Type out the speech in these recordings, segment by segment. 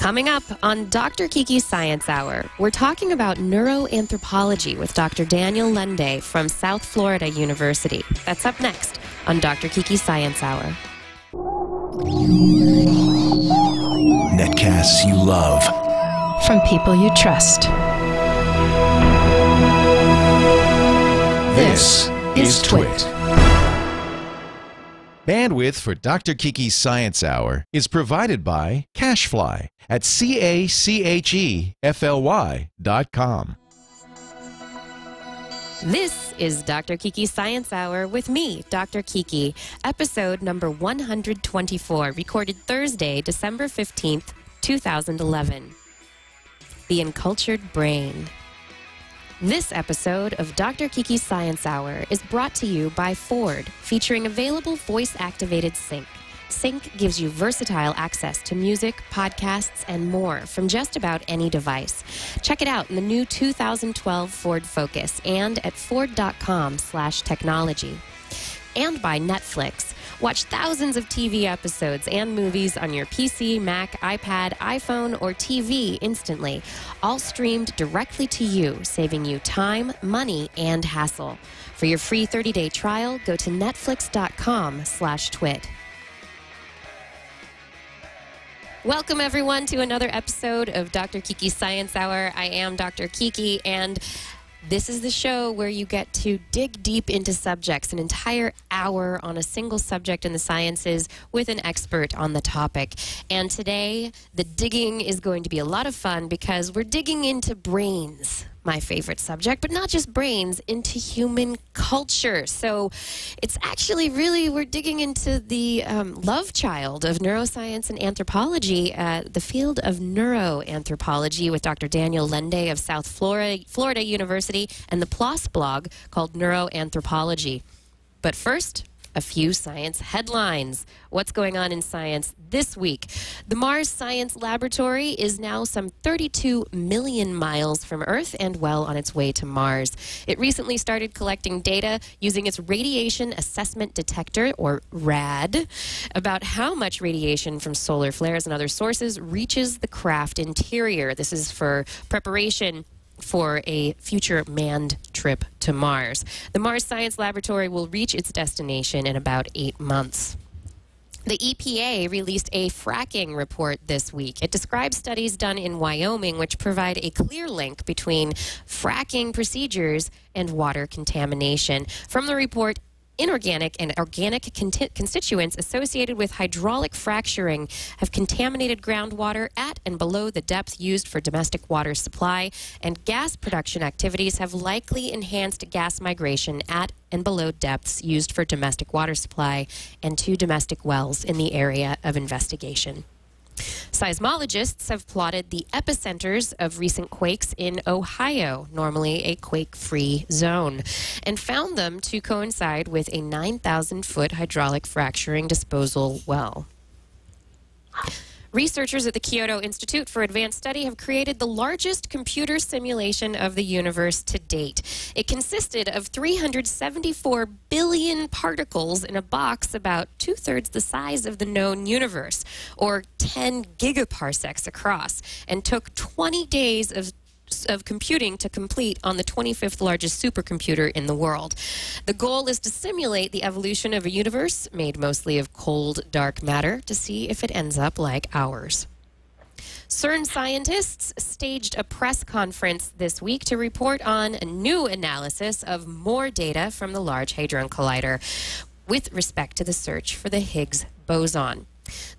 Coming up on Dr. Kiki's Science Hour, we're talking about Neuro Anthropology with Dr. Daniel Lende from South Florida University. That's up next on Dr. Kiki's Science Hour. Netcasts you love. From people you trust. This is Twit. Bandwidth for Dr. Kiki's Science Hour is provided by Cachefly at CACHEFLY.com. This is Dr. Kiki's Science Hour with me, Dr. Kiki, episode number 124, recorded Thursday, December 15th, 2011. The Encultured Brain. This episode of Dr. Kiki's Science Hour is brought to you by Ford, featuring available voice-activated sync. Sync gives you versatile access to music, podcasts, and more from just about any device. Check it out in the new 2012 Ford Focus and at ford.com/technology. And by Netflix. Watch thousands of TV episodes and movies on your PC, Mac, iPad, iPhone, or TV instantly, all streamed directly to you, saving you time, money, and hassle. For your free 30-day trial, go to netflix.com/twit. Welcome, everyone, to another episode of Dr. Kiki's Science Hour. I am Dr. Kiki, and this is the show where you get to dig deep into subjects, an entire hour on a single subject in the sciences with an expert on the topic. And today, the digging is going to be a lot of fun because we're digging into brains, my favorite subject, but not just brains, into human culture. So it's actually really, we're digging into the love child of neuroscience and anthropology, the field of neuroanthropology with Dr. Daniel Lende of South Florida University and the PLOS blog called Neuro Anthropology. But first, a few science headlines. What's going on in science this week? The Mars Science Laboratory is now some 32 million miles from Earth and well on its way to Mars. It recently started collecting data using its Radiation Assessment Detector, or RAD, about how much radiation from solar flares and other sources reaches the craft interior. This is for preparation for a future manned trip to Mars. The Mars Science Laboratory will reach its destination in about 8 months. The EPA released a fracking report this week. It describes studies done in Wyoming which provide a clear link between fracking procedures and water contamination. From the report, inorganic and organic constituents associated with hydraulic fracturing have contaminated groundwater at and below the depth used for domestic water supply, and gas production activities have likely enhanced gas migration at and below depths used for domestic water supply and to domestic wells in the area of investigation. Seismologists have plotted the epicenters of recent quakes in Ohio, normally a quake-free zone, and found them to coincide with a 9,000-foot hydraulic fracturing disposal well. Researchers at the Kyoto Institute for Advanced Study have created the largest computer simulation of the universe to date. It consisted of 374 billion particles in a box about 2/3 the size of the known universe, or 10 gigaparsecs across, and took 20 days of computing to complete on the 25th largest supercomputer in the world. The goal is to simulate the evolution of a universe made mostly of cold, dark matter to see if it ends up like ours. CERN scientists staged a press conference this week to report on a new analysis of more data from the Large Hadron Collider with respect to the search for the Higgs boson.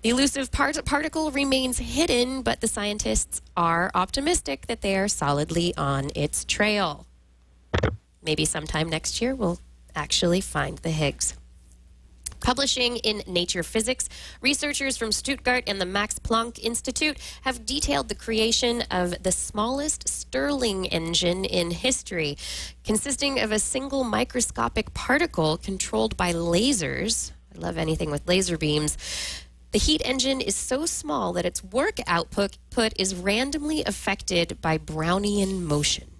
The elusive particle remains hidden, but the scientists are optimistic that they are solidly on its trail. Maybe sometime next year we'll actually find the Higgs. Publishing in Nature Physics, researchers from Stuttgart and the Max Planck Institute have detailed the creation of the smallest Stirling engine in history, consisting of a single microscopic particle controlled by lasers. I love anything with laser beams. The heat engine is so small that its work output is randomly affected by Brownian motion.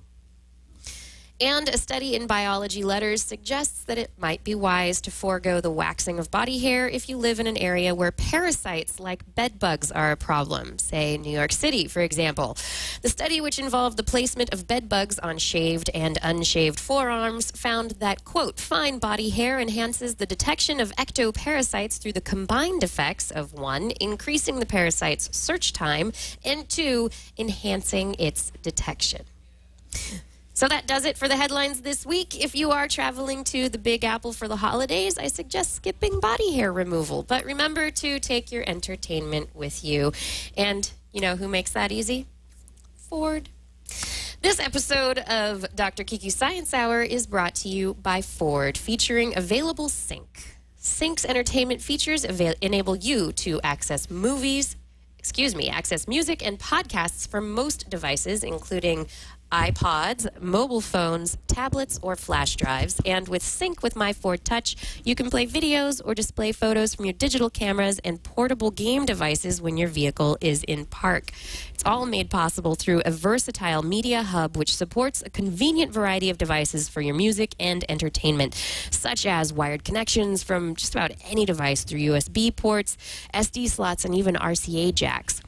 And a study in Biology Letters suggests that it might be wise to forego the waxing of body hair if you live in an area where parasites like bed bugs are a problem, say New York City, for example. The study, which involved the placement of bed bugs on shaved and unshaved forearms, found that, quote, fine body hair enhances the detection of ectoparasites through the combined effects of, 1, increasing the parasite's search time, and 2, enhancing its detection. So that does it for the headlines this week. If you are traveling to the Big Apple for the holidays, I suggest skipping body hair removal. But remember to take your entertainment with you. And you know who makes that easy? Ford. This episode of Dr. Kiki's Science Hour is brought to you by Ford, featuring Available Sync. Sync's entertainment features enable you to access music and podcasts from most devices, including iPods, mobile phones, tablets, or flash drives. And with Sync with My Ford Touch, you can play videos or display photos from your digital cameras and portable game devices when your vehicle is in park. It's all made possible through a versatile media hub which supports a convenient variety of devices for your music and entertainment, such as wired connections from just about any device through USB ports, SD slots, and even RCA jacks,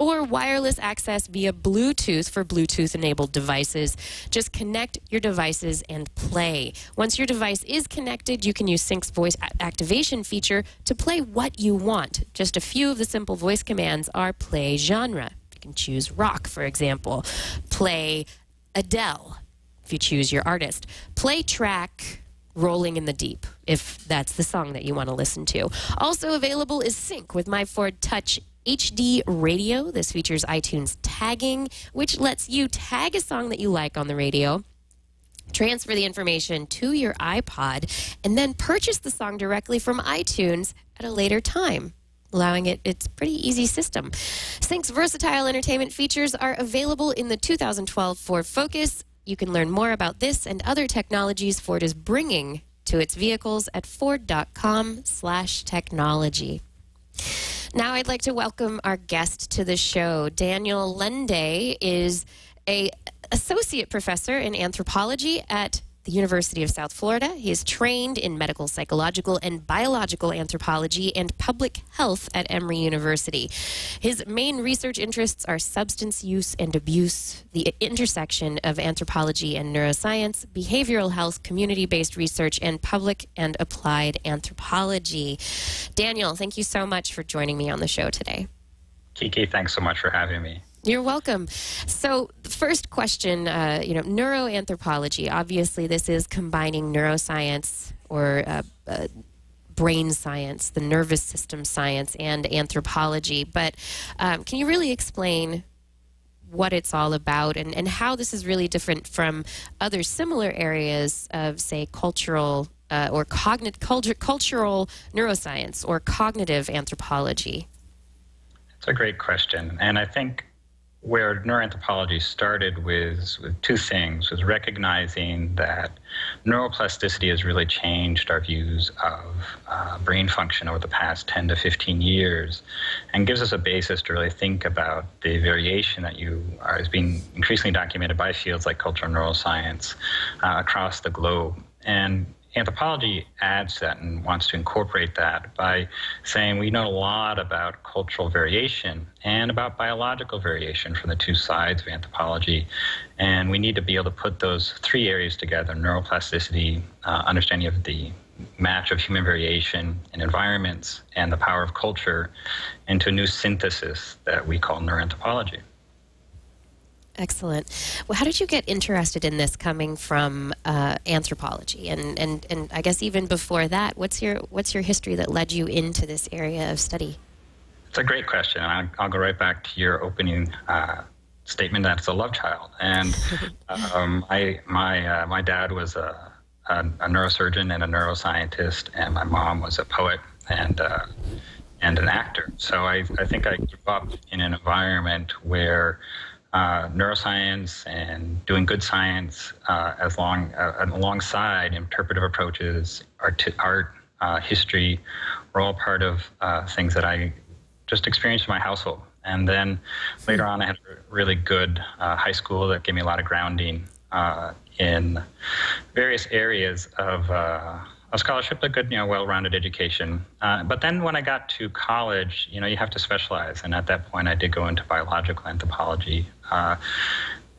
or wireless access via Bluetooth for Bluetooth-enabled devices. Just connect your devices and play. Once your device is connected, you can use Sync's voice activation feature to play what you want. Just a few of the simple voice commands are play genre. You can choose rock, for example. Play Adele, if you choose your artist. Play track Rolling in the Deep, if that's the song that you want to listen to. Also available is Sync with My Ford Touch HD radio. This features iTunes tagging, which lets you tag a song that you like on the radio, transfer the information to your iPod, and then purchase the song directly from iTunes at a later time, allowing it's a pretty easy system. Sync's versatile entertainment features are available in the 2012 Ford Focus. You can learn more about this and other technologies Ford is bringing to its vehicles at ford.com/technology. Now I'd like to welcome our guest to the show. Daniel Lende is an associate professor in anthropology at the University of South Florida. He is trained in medical, psychological, and biological anthropology and public health at Emory University. His main research interests are substance use and abuse, the intersection of anthropology and neuroscience, behavioral health, community-based research, and public and applied anthropology. Daniel, thank you so much for joining me on the show today. Kiki, thanks so much for having me. You're welcome. So the first question, neuroanthropology, obviously this is combining neuroscience or brain science, the nervous system science, and anthropology. But can you really explain what it's all about and how this is really different from other similar areas of, say, cultural or cultural neuroscience or cognitive anthropology? It's a great question. And I think where neuroanthropology started with two things, was recognizing that neuroplasticity has really changed our views of brain function over the past 10 to 15 years and gives us a basis to really think about the variation that is being increasingly documented by fields like cultural neuroscience across the globe. And anthropology adds to that and wants to incorporate that by saying we know a lot about cultural variation and about biological variation from the two sides of anthropology. And we need to be able to put those three areas together, neuroplasticity, understanding of the match of human variation in environments, and the power of culture, into a new synthesis that we call neuroanthropology. Excellent. Well, how did you get interested in this coming from anthropology? And I guess even before that, what's your history that led you into this area of study? It's a great question. I'll go right back to your opening statement that it's a love child. And my dad was a neurosurgeon and a neuroscientist, and my mom was a poet and an actor. So I think I grew up in an environment where neuroscience and doing good science alongside interpretive approaches, art, history, were all part of things that I just experienced in my household. And then later on, I had a really good high school that gave me a lot of grounding in various areas of scholarship, a good, well-rounded education. But then when I got to college, you have to specialize. And at that point, I did go into biological anthropology.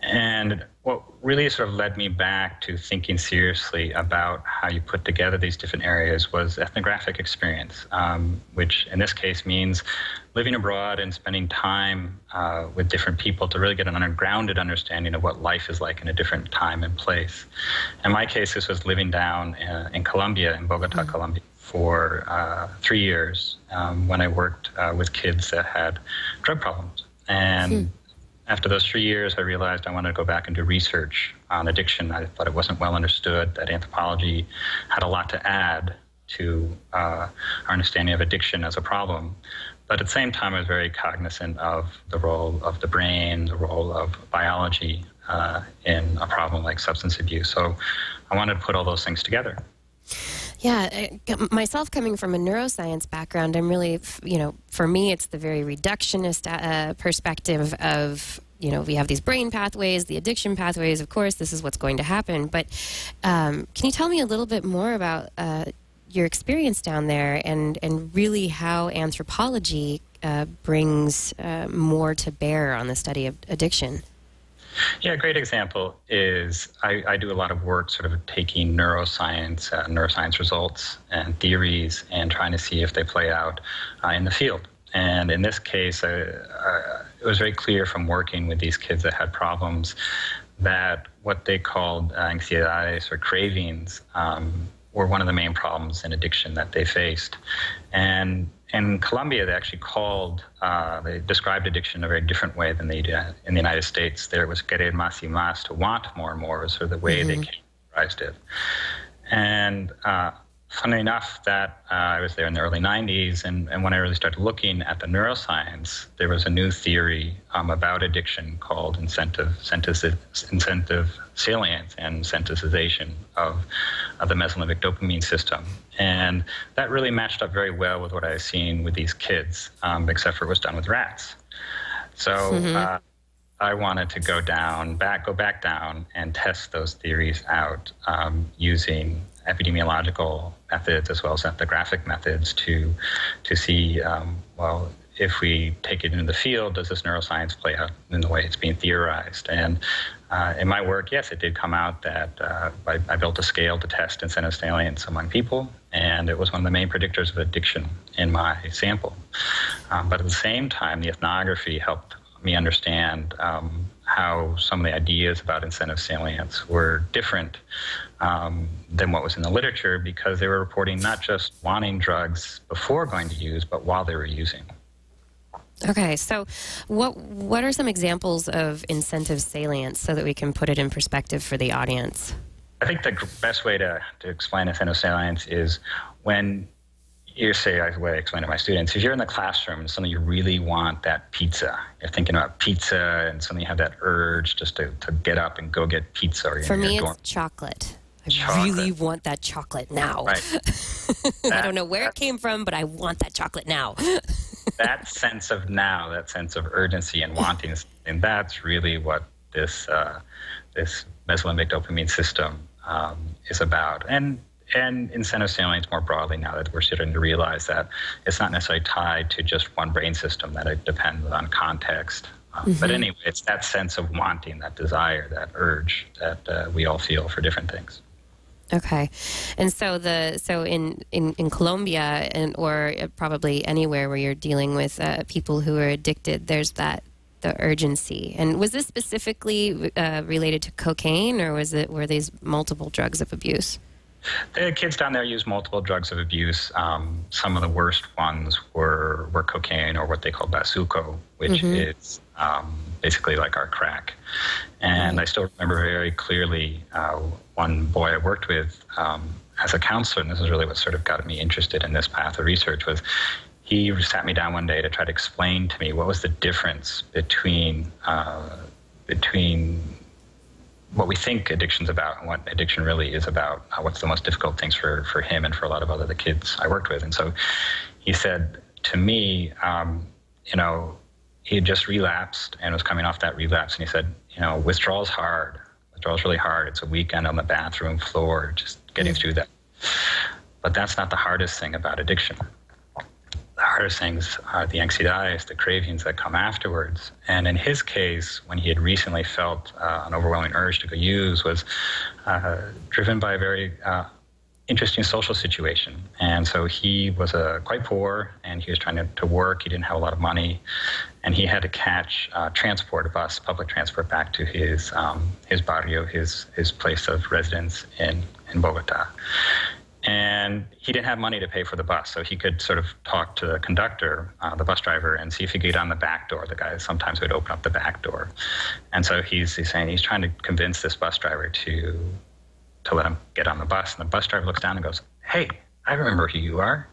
And what really sort of led me back to thinking seriously about how you put together these different areas was ethnographic experience, which in this case means living abroad and spending time with different people to really get an ungrounded understanding of what life is like in a different time and place. In my case, this was living down in Colombia, in Bogota, Colombia, for 3 years when I worked with kids that had drug problems. And after those 3 years, I realized I wanted to go back and do research on addiction. I thought it wasn't well understood, that anthropology had a lot to add to our understanding of addiction as a problem. But at the same time, I was very cognizant of the role of the brain, the role of biology in a problem like substance abuse. So I wanted to put all those things together. Yeah, myself coming from a neuroscience background, I'm really, for me, it's the very reductionist perspective of, we have these brain pathways, the addiction pathways, of course, this is what's going to happen. But can you tell me a little bit more about your experience down there and really how anthropology brings more to bear on the study of addiction? Yeah, a great example is I do a lot of work sort of taking neuroscience results and theories and trying to see if they play out in the field. And in this case, it was very clear from working with these kids that had problems that what they called ansiedades or cravings were one of the main problems in addiction that they faced. And in Colombia, they actually they described addiction in a very different way than they did in the United States. There was querer más y más, to want more and more, was sort of the way they characterized it. And funnily enough, that I was there in the early 90s, and when I really started looking at the neuroscience, there was a new theory about addiction called incentive salience and sensitization of the mesolimbic dopamine system. And that really matched up very well with what I was seeing with these kids, except for it was done with rats. So I wanted to go back down and test those theories out using epidemiological methods as well as ethnographic methods to see, if we take it into the field, does this neuroscience play out in the way it's being theorized? And in my work, yes, it did come out that I built a scale to test incentive salience among people, and it was one of the main predictors of addiction in my sample. But at the same time, the ethnography helped me understand how some of the ideas about incentive salience were different than what was in the literature, because they were reporting not just wanting drugs before going to use, but while they were using. Okay, so what are some examples of incentive salience so that we can put it in perspective for the audience? I think the best way to explain incentive salience is when you say, the way I explain to my students, if you're in the classroom and suddenly you really want that pizza, you're thinking about pizza and suddenly you have that urge just to get up and go get pizza. Or for me, it's chocolate. I really want that chocolate now. Right. I don't know where it came from, but I want that chocolate now. That sense of now, that sense of urgency and wanting, and that's really what this mesolimbic dopamine system is about. And incentive salience more broadly, now that we're starting to realize that it's not necessarily tied to just one brain system, that it depends on context. But anyway, it's that sense of wanting, that desire, that urge that we all feel for different things. Okay, and so in Colombia or probably anywhere where you're dealing with people who are addicted, there's the urgency. And was this specifically related to cocaine, or were these multiple drugs of abuse? The kids down there use multiple drugs of abuse. Some of the worst ones were cocaine, or what they call bazuco, which is basically like our crack. And I still remember very clearly one boy I worked with as a counselor, and this is really what sort of got me interested in this path of research, was he sat me down one day to try to explain to me what was the difference between what we think addiction's about and what addiction really is about, what's the most difficult things for him and for a lot of other kids I worked with. And so he said to me, he had just relapsed and was coming off that relapse. And he said, withdrawal's hard. withdrawal is really hard. It's a weekend on the bathroom floor, just getting through that. But that's not the hardest thing about addiction. The hardest things are the anxieties, the cravings that come afterwards. And in his case, when he had recently felt an overwhelming urge to go use, was driven by a very interesting social situation. And so he was quite poor, and he was trying to work. He didn't have a lot of money, and he had to catch a public transport, back to his barrio, his place of residence in Bogota. And he didn't have money to pay for the bus, so he could sort of talk to the conductor, the bus driver, and see if he could get on the back door. The guy sometimes would open up the back door. And so he's saying he's trying to convince this bus driver to let him get on the bus. And the bus driver looks down and goes, "Hey, I remember who you are.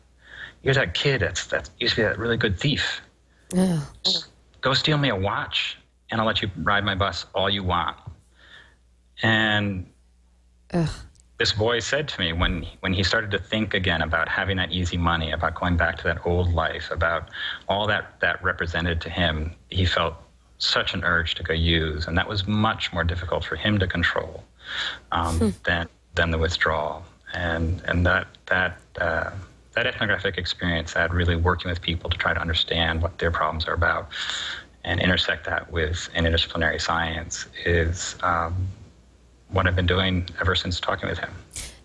You're that kid that used to be that really good thief. Go steal me a watch, and I'll let you ride my bus all you want." And this boy said to me, when he started to think again about having that easy money, about going back to that old life, about all that represented to him, he felt such an urge to go use, and that was much more difficult for him to control than the withdrawal. And that ethnographic experience, that really working with people to try to understand what their problems are about and intersect that with an interdisciplinary science, is what I've been doing ever since talking with him.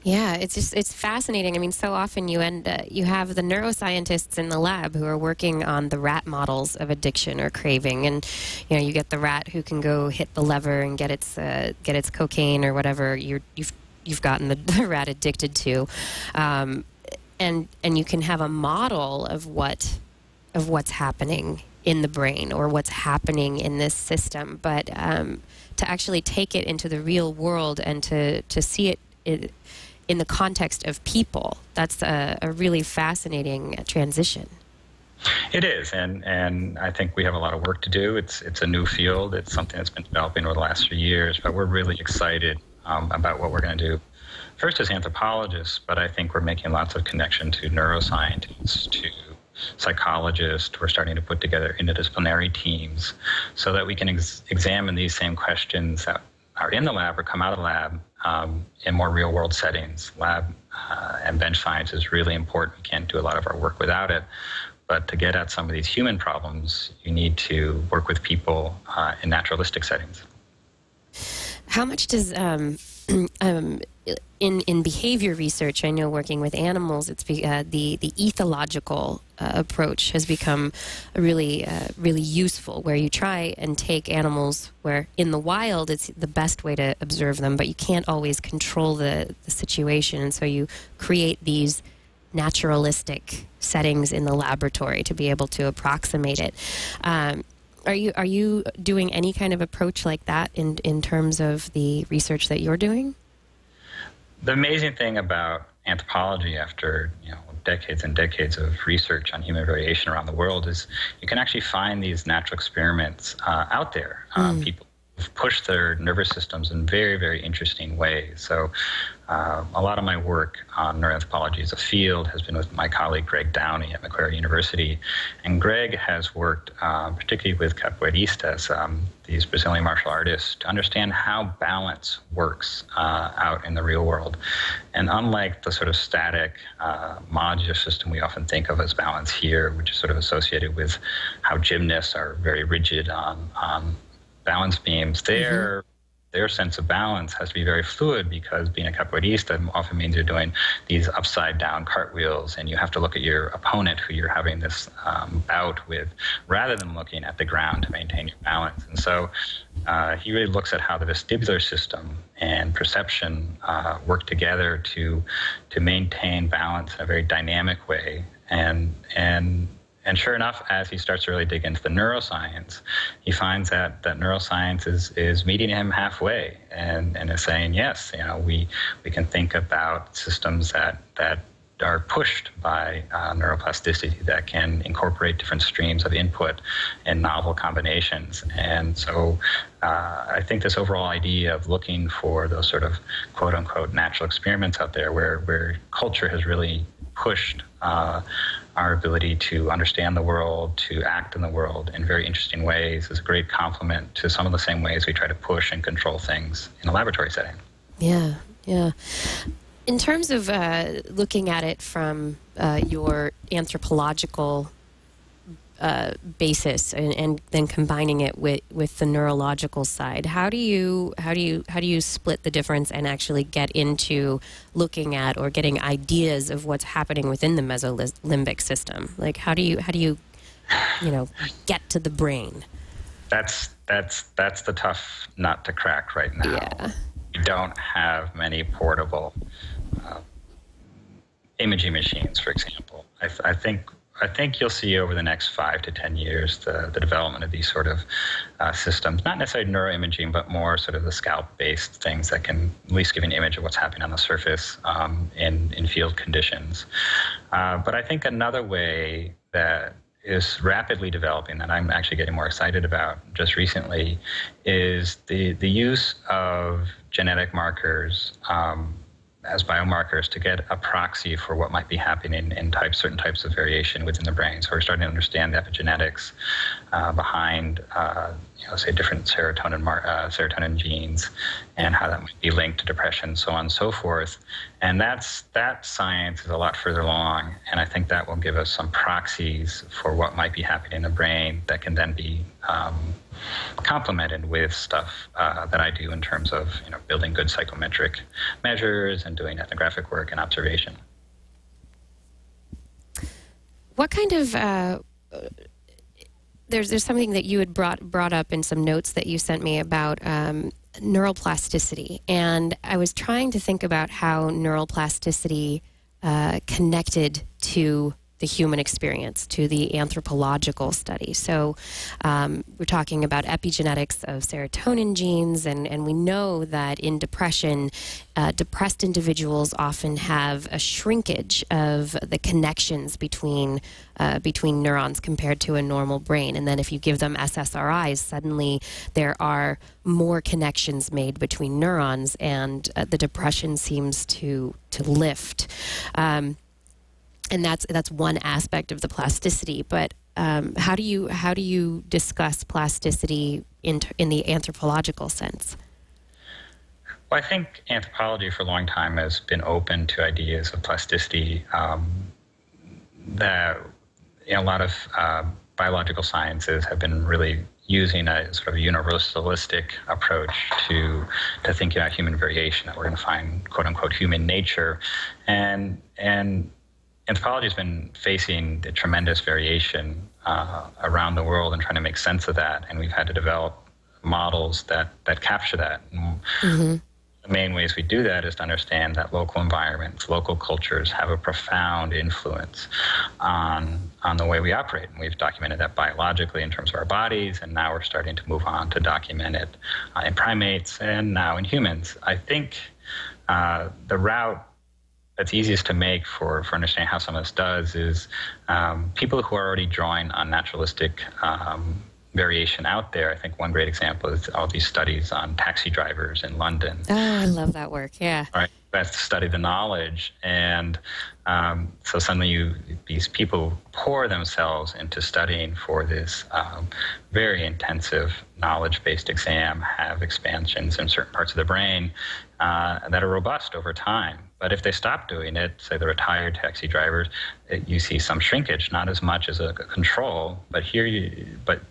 Yeah, it's fascinating. I mean, so often you have the neuroscientists in the lab who are working on the rat models of addiction or craving, and you get the rat who can go hit the lever and get its cocaine or whatever you've gotten the rat addicted to, and you can have a model of what's happening in the brain or what's happening in this system, but to actually take it into the real world and to see it in the context of people, that's a really fascinating transition. It is, and I think we have a lot of work to do. It's a new field. It's something that's been developing over the last few years, but we're really excited about what we're going to do. First as anthropologists, but I think we're making lots of connection to neuroscientists, to psychologists. We're starting to put together interdisciplinary teams so that we can examine these same questions that are in the lab or come out of the lab in more real-world settings. Lab and bench science is really important. We can't do a lot of our work without it. But to get at some of these human problems, you need to work with people in naturalistic settings. How much does in behavior research, I know working with animals, it's the ethological approach has become really useful, where you try and take animals where in the wild it's the best way to observe them, but you can't always control the situation, and so you create these naturalistic settings in the laboratory to be able to approximate it. Are you doing any kind of approach like that in terms of the research that you're doing? The amazing thing about anthropology, after decades and decades of research on human variation around the world, is you can actually find these natural experiments out there. People have pushed their nervous systems in very, very interesting ways. So a lot of my work on neuroanthropology as a field has been with my colleague Greg Downey at Macquarie University. And Greg has worked particularly with capoeiristas, these Brazilian martial artists, to understand how balance works out in the real world. And unlike the sort of static modular system we often think of as balance here, which is sort of associated with how gymnasts are very rigid on balance beams, their sense of balance has to be very fluid, because being a capoeirista often means you're doing these upside down cartwheels, and you have to look at your opponent who you're having this bout with, rather than looking at the ground to maintain your balance. And so he really looks at how the vestibular system and perception work together to maintain balance in a very dynamic way. And sure enough, as he starts to really dig into the neuroscience, he finds that neuroscience is meeting him halfway and is saying, yes, we can think about systems that are pushed by neuroplasticity, that can incorporate different streams of input in novel combinations. And so I think this overall idea of looking for those sort of quote-unquote natural experiments out there where culture has really pushed our ability to understand the world, to act in the world in very interesting ways is a great complement to some of the same ways we try to push and control things in a laboratory setting. Yeah, yeah. In terms of looking at it from your anthropological basis and then combining it with the neurological side, how do you split the difference and actually get into looking at or getting ideas of what's happening within the mesolimbic system? Like how do you get to the brain? That's the tough nut to crack right now. Yeah. We don't have many portable imaging machines, for example. I think you'll see over the next 5 to 10 years the development of these sort of systems, not necessarily neuroimaging, but more sort of the scalp-based things that can at least give an image of what's happening on the surface in field conditions. But I think another way that is rapidly developing that I'm actually getting more excited about just recently is the use of genetic markers as biomarkers to get a proxy for what might be happening in certain types of variation within the brain. So we're starting to understand the epigenetics behind, say, different serotonin genes and how that might be linked to depression, so on and so forth. And that science is a lot further along, and I think that will give us some proxies for what might be happening in the brain that can then be complemented with stuff that I do in terms of building good psychometric measures and doing ethnographic work and observation. What kind of there's something that you had brought up in some notes that you sent me about neuroplasticity, and I was trying to think about how neuroplasticity connected to the human experience, to the anthropological study. So we're talking about epigenetics of serotonin genes, and we know that in depression, depressed individuals often have a shrinkage of the connections between neurons compared to a normal brain. And then if you give them SSRIs, suddenly there are more connections made between neurons, and the depression seems to lift. And that's one aspect of the plasticity. But how do you discuss plasticity in the anthropological sense? Well, I think anthropology for a long time has been open to ideas of plasticity that a lot of biological sciences have been really using a sort of universalistic approach to thinking about human variation, that we're going to find quote unquote human nature, and anthropology has been facing the tremendous variation around the world and trying to make sense of that, and we've had to develop models that capture that. Mm-hmm. The main ways we do that is to understand that local environments, local cultures have a profound influence on the way we operate. And we've documented that biologically in terms of our bodies, and now we're starting to move on to document it in primates and now in humans. I think the route that's easiest to make for understanding how some of this does is people who are already drawing on naturalistic variation out there. I think one great example is all these studies on taxi drivers in London. Oh, I love that work, yeah. Right, that's to study the knowledge. And so suddenly these people pour themselves into studying for this very intensive knowledge-based exam, have expansions in certain parts of the brain that are robust over time. But if they stop doing it, say the retired taxi drivers, you see some shrinkage, not as much as a control, but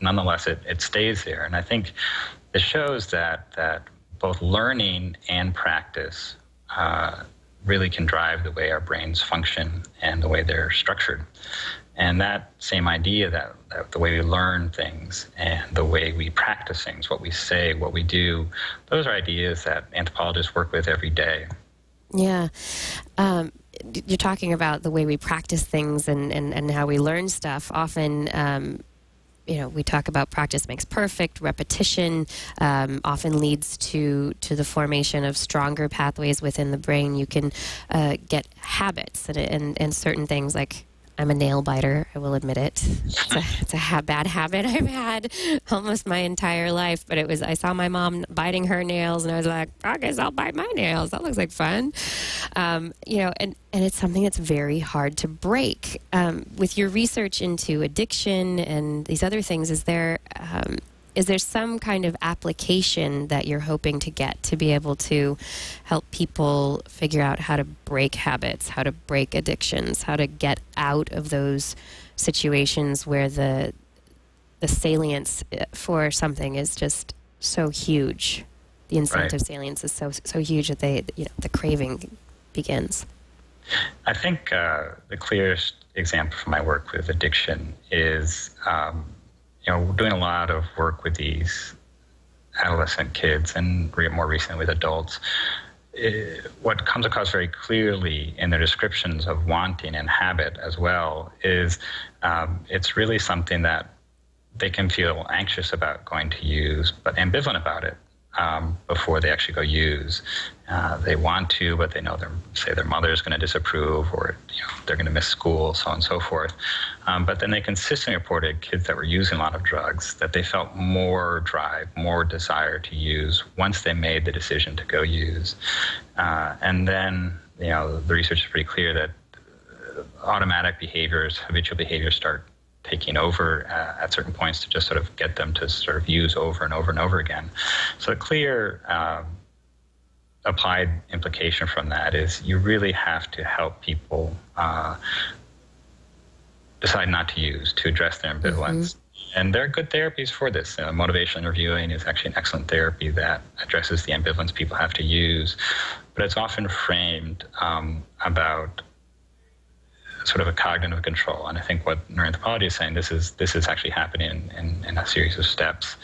nonetheless it stays there. And I think it shows that both learning and practice really can drive the way our brains function and the way they're structured. And that same idea that the way we learn things and the way we practice things, what we say, what we do, those are ideas that anthropologists work with every day. Yeah. You're talking about the way we practice things and how we learn stuff. Often, we talk about practice makes perfect. Repetition often leads to the formation of stronger pathways within the brain. You can get habits and certain things like I'm a nail biter. I will admit it. It's a bad habit I've had almost my entire life. But I saw my mom biting her nails, and I was like, I guess I'll bite my nails. That looks like fun. And it's something that's very hard to break. With your research into addiction and these other things, is there some kind of application that you're hoping to get to be able to help people figure out how to break habits, how to break addictions, how to get out of those situations where the salience for something is just so huge? The incentive salience is so huge that the craving begins. I think the clearest example from my work with addiction is we're doing a lot of work with these adolescent kids and more recently with adults. What comes across very clearly in their descriptions of wanting and habit as well is it's really something that they can feel anxious about going to use, but ambivalent about it before they actually go use. They want to, but they know their mother is going to disapprove, or they're going to miss school, so on and so forth. But then they consistently reported kids that were using a lot of drugs that they felt more drive, more desire to use once they made the decision to go use. And then the research is pretty clear that automatic behaviors, habitual behaviors, start taking over at certain points to just sort of get them to sort of use over and over and over again. So a clear applied implication from that is you really have to help people decide not to use, to address their ambivalence. Mm-hmm. And there are good therapies for this. Motivational interviewing is actually an excellent therapy that addresses the ambivalence people have to use, but it's often framed about sort of a cognitive control. And I think what neuroanthropology is saying, this is actually happening in a series of steps,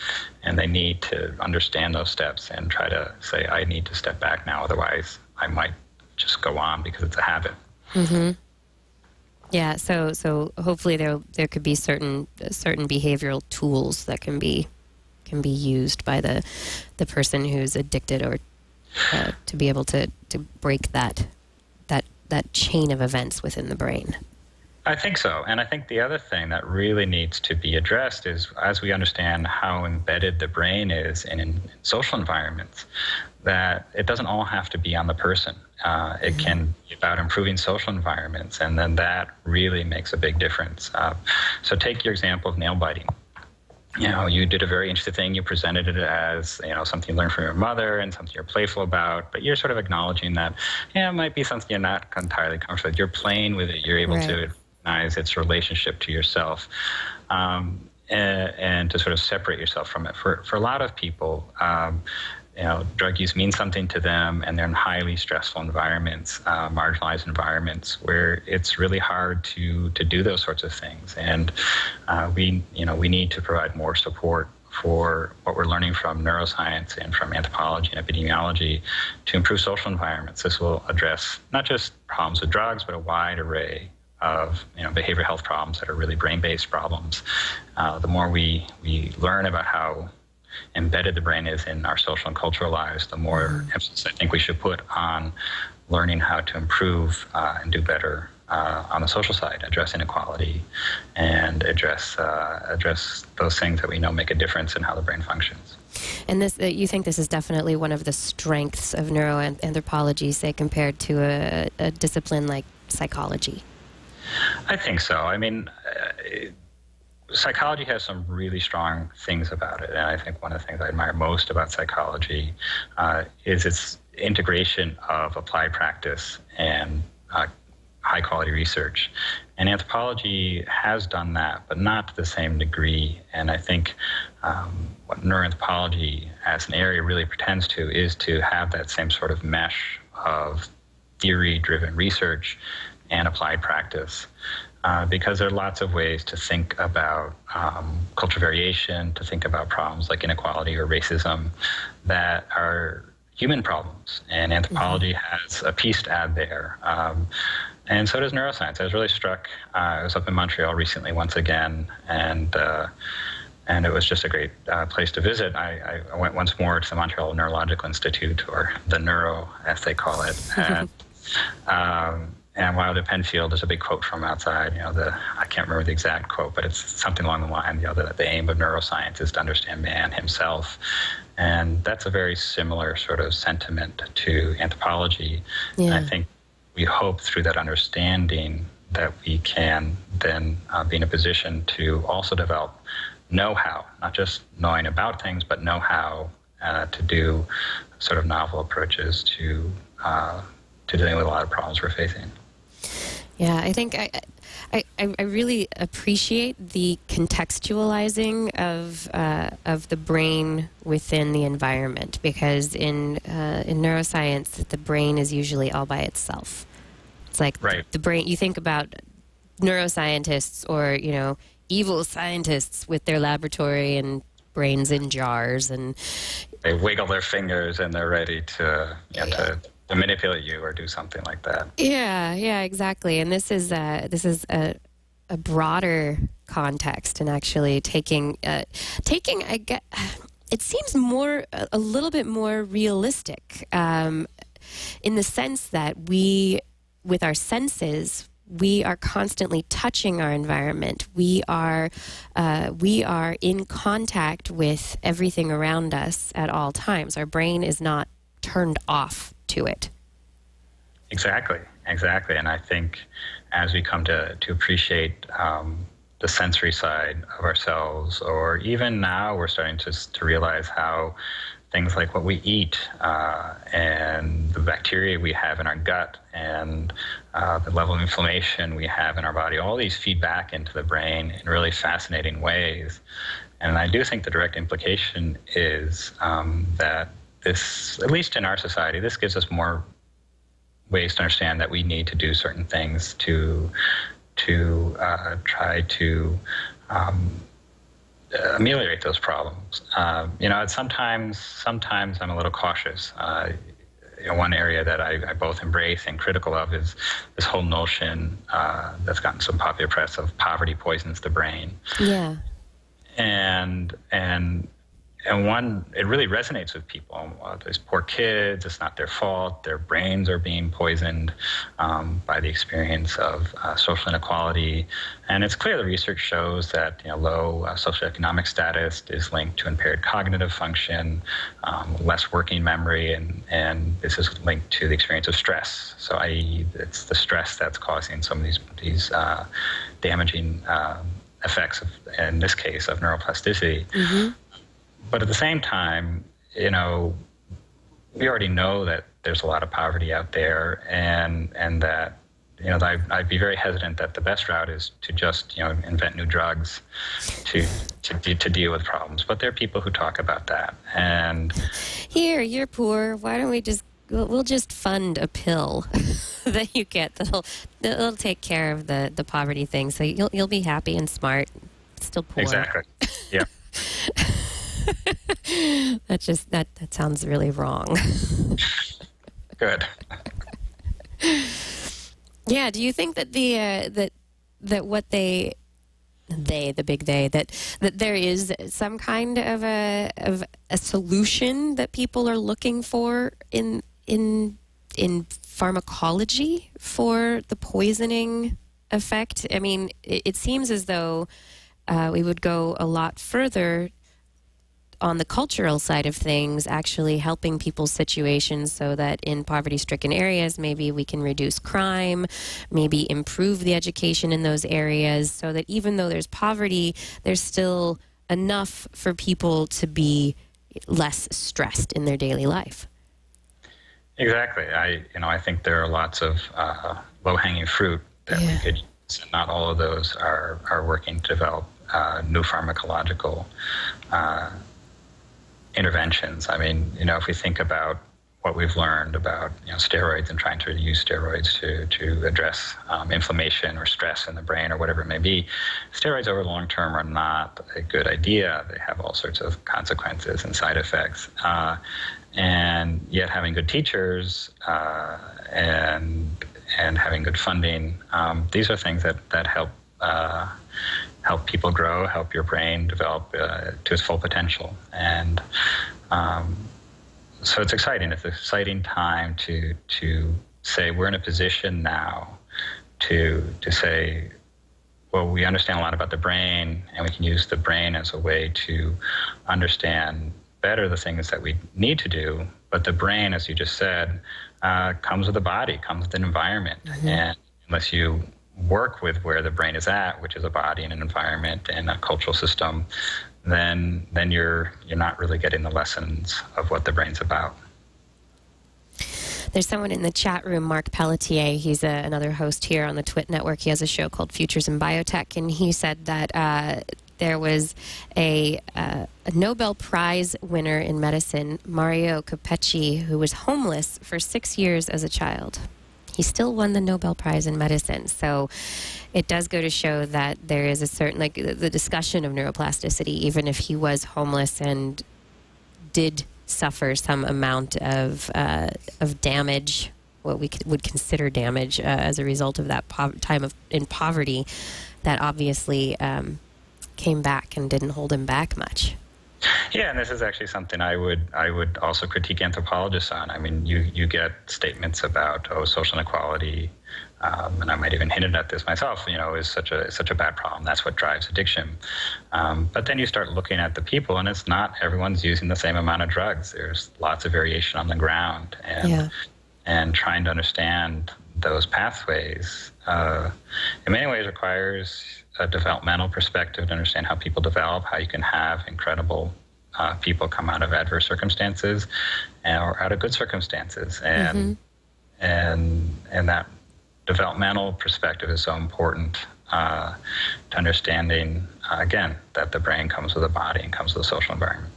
and they need to understand those steps and try to say, I need to step back now, otherwise I might just go on because it's a habit. Mm-hmm. Yeah, so hopefully there could be certain behavioral tools that can be used by the person who's addicted, or to be able to break that chain of events within the brain. I think so. And I think the other thing that really needs to be addressed is, as we understand how embedded the brain is in social environments, that it doesn't all have to be on the person. It can be about improving social environments, and then that really makes a big difference. So take your example of nail biting. You did a very interesting thing. You presented it as, something you learned from your mother and something you're playful about, but you're sort of acknowledging that, it might be something you're not entirely comfortable with. You're playing with it. You're able to recognize its relationship to yourself, and to sort of separate yourself from it. For a lot of people, drug use means something to them, and they're in highly stressful environments, marginalized environments, where it's really hard to do those sorts of things. And we need to provide more support for what we're learning from neuroscience and from anthropology and epidemiology to improve social environments. This will address not just problems with drugs, but a wide array of behavioral health problems that are really brain-based problems. The more we learn about how embedded the brain is in our social and cultural lives, the more emphasis I think we should put on learning how to improve and do better on the social side, address inequality, and address those things that we know make a difference in how the brain functions. And you think this is definitely one of the strengths of neuroanthropology, say, compared to a discipline like psychology? I think so. I mean, psychology has some really strong things about it, and I think one of the things I admire most about psychology is its integration of applied practice and high-quality research. And anthropology has done that, but not to the same degree. And I think what neuroanthropology as an area really pretends to is to have that same sort of mesh of theory-driven research and applied practice. Because there are lots of ways to think about cultural variation, to think about problems like inequality or racism that are human problems. And anthropology has a piece to add there. And so does neuroscience. I was really struck. I was up in Montreal recently once again, and it was just a great place to visit. I went once more to the Montreal Neurological Institute, or the Neuro, as they call it. And Wilder Penfield, there's a big quote from outside, I can't remember the exact quote, but it's something along the line, that the aim of neuroscience is to understand man himself. And that's a very similar sort of sentiment to anthropology. Yeah. And I think we hope through that understanding that we can then be in a position to also develop know-how, not just knowing about things, but know-how to do sort of novel approaches to dealing with a lot of problems we're facing. Yeah, I think I really appreciate the contextualizing of the brain within the environment, because in neuroscience, the brain is usually all by itself. It's like the brain. You think about neuroscientists or evil scientists with their laboratory and brains in jars, and they wiggle their fingers and they're ready to manipulate you or do something like that. Yeah, exactly. And this is a broader context, and actually taking I get, it seems a little bit more realistic, in the sense that we, with our senses, we are constantly touching our environment. We are in contact with everything around us at all times. Our brain is not turned off to it. Exactly. And I think as we come to appreciate the sensory side of ourselves, or even now we're starting to realize how things like what we eat and the bacteria we have in our gut and the level of inflammation we have in our body, all these feed back into the brain in really fascinating ways. And I do think the direct implication is that this, at least in our society, this gives us more ways to understand that we need to do certain things to try to ameliorate those problems. Sometimes I'm a little cautious. One area that I both embrace and critical of is this whole notion that's gotten some popular press of poverty poisons the brain. Yeah. And one, it really resonates with people. These poor kids, it's not their fault. Their brains are being poisoned by the experience of social inequality. And it's clear the research shows that low socioeconomic status is linked to impaired cognitive function, less working memory, and this is linked to the experience of stress. So i.e., it's the stress that's causing some of these damaging effects, in this case, of neuroplasticity. Mm-hmm. But at the same time, we already know that there's a lot of poverty out there, and that, I'd be very hesitant that the best route is to just, invent new drugs to deal with problems. But there are people who talk about that. And here, you're poor. Why don't we'll just fund a pill that you get that'll take care of the poverty thing. So you'll be happy and smart, still poor. Exactly. Yeah. That sounds really wrong. Good. Yeah. Do you think that that there is some kind of a solution that people are looking for in pharmacology for the poisoning effect? I mean, it seems as though we would go a lot further on the cultural side of things, actually helping people's situations so that in poverty-stricken areas, maybe we can reduce crime, maybe improve the education in those areas, so that even though there's poverty, there's still enough for people to be less stressed in their daily life. Exactly. I think there are lots of low-hanging fruit that we could use, and not all of those are working to develop new pharmacological interventions. I mean, if we think about what we've learned about steroids and trying to use steroids to address inflammation or stress in the brain or whatever it may be, steroids over the long term are not a good idea. They have all sorts of consequences and side effects. And yet having good teachers and having good funding, these are things that help people grow, help your brain develop to its full potential. And so it's exciting. It's an exciting time to say we're in a position now to say, well, we understand a lot about the brain, and we can use the brain as a way to understand better the things that we need to do. But the brain, as you just said, comes with the body, comes with an environment. And unless you work with where the brain is at, which is a body and an environment and a cultural system, then you're not really getting the lessons of what the brain's about. There's someone in the chat room, Mark Pelletier. He's another host here on the Twit Network. He has a show called Futures in Biotech, and he said that there was a Nobel Prize winner in medicine, Mario Capecchi, who was homeless for 6 years as a child. He still won the Nobel Prize in medicine. So it does go to show that there is a certain, like the discussion of neuroplasticity, even if he was homeless and did suffer some amount of damage, what we would consider damage as a result of that time in poverty, that obviously came back and didn't hold him back much. Yeah, and this is actually something I would also critique anthropologists on. I mean, you get statements about social inequality, and I might even hinted at this myself. Is such a bad problem. That's what drives addiction. But then you start looking at the people, and it's not everyone's using the same amount of drugs. There's lots of variation on the ground, and trying to understand those pathways in many ways requires a developmental perspective to understand how people develop, how you can have incredible people come out of adverse circumstances or out of good circumstances. And that developmental perspective is so important to understanding, again, that the brain comes with a body and comes with a social environment.